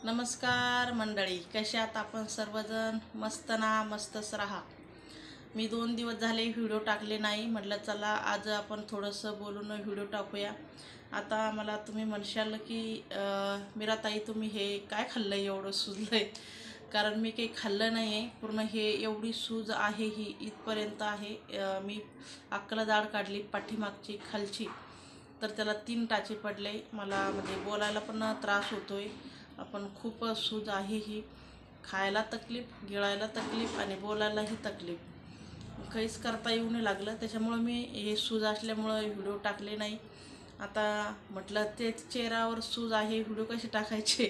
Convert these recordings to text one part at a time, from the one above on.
नमस्कार मंडळी, कसे आहात आपण सर्वजण? मस्त ना? मस्तच राहा. मी 2 दिवस झाले व्हिडिओ टाकले नाही, म्हटलं चला आज आपण थोडंसं बोलून व्हिडिओ टाकूया. आता मला तुम्ही म्हणशाल की मीराताई तुम्ही हे काय खाल्लं एवढं सुजलंय? कारण मी काही खाल्लं नाही आहे. पूर्ण हे एवढी सूज आहे ही इथपर्यंत आहे. मी अक्कल दाढ काढली पाठीमागची खालची, तर त्याला 3 टाचे पडले. मला म्हणजे बोलायला पण त्रास होतोय. आपण खूप सूज आहे ही. खायला तकलीफ, गिळायला तकलीफ आणि बोलायलाही तकलीफ. काहीच करता येऊ नाही लागलं. त्याच्यामुळं मी हे सूज असल्यामुळं व्हिडिओ टाकले नाही. आता म्हटलं ते चेहऱ्यावर सूज आहे, व्हिडिओ कसे टाकायचे?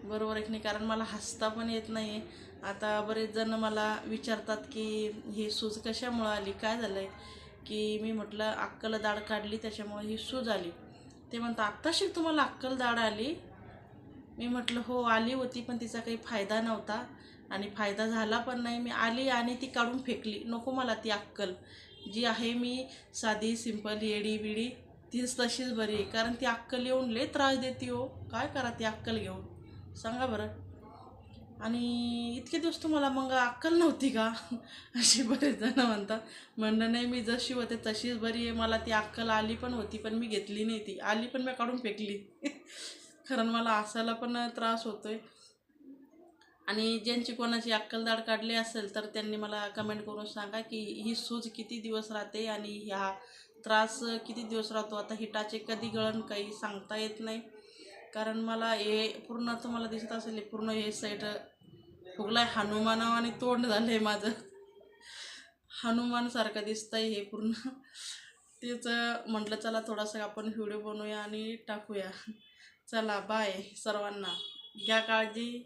बरोबर आहे की नाही? कारण मला हसता पण येत नाही आहे. आता बरेच जण मला विचारतात की ही सूज कशामुळं आली, काय झालं आहे? की मी म्हटलं अक्कल दाढ काढली त्याच्यामुळे ही सूज आली. ते म्हणतात आत्ताशी तुम्हाला अक्कल दाढ आली? मी म्हटलं हो आली होती, पण तिचा काही फायदा नव्हता आणि फायदा झाला पण नाही. मी आली आणि ती काढून फेकली. नको मला ती अक्कल जी आहे. मी साधी सिंपल येडी बिडी तीच तशीच बरी आहे. कारण ती अक्कल येऊन लय त्रास देते हो. काय करा ती अक्कल घेऊन सांगा बरं. आणि इतके दिवस तुम्हाला मग अक्कल नव्हती का? असे बरेच जण म्हणतात. म्हणणं नाही, मी जशी होते तशीच बरी आहे. मला ती अक्कल आली पण होती, पण मी घेतली नाही. ती आली पण मी काढून फेकली. कारण मला हसायला पण त्रास होतोय. आणि ज्यांची कोणाची अक्कलदाढ काढली असेल तर त्यांनी मला कमेंट करून सांगा की ही सूज किती दिवस राहते आणि ह्या त्रास किती दिवस राहतो. आता हिटाचे कधी गळण काही सांगता येत नाही. कारण मला हे पूर्ण तुम्हाला दिसत असेल, हे पूर्ण हे साईड फुगलाय. हनुमानाव आणि तोंड झालंय माझं. हनुमानसारखं दिसतंय हे पूर्ण. तेच म्हटलं चला थोडासा आपण व्हिडिओ बनवूया आणि टाकूया. चला बाय सर्वांना. घ्या काळजी.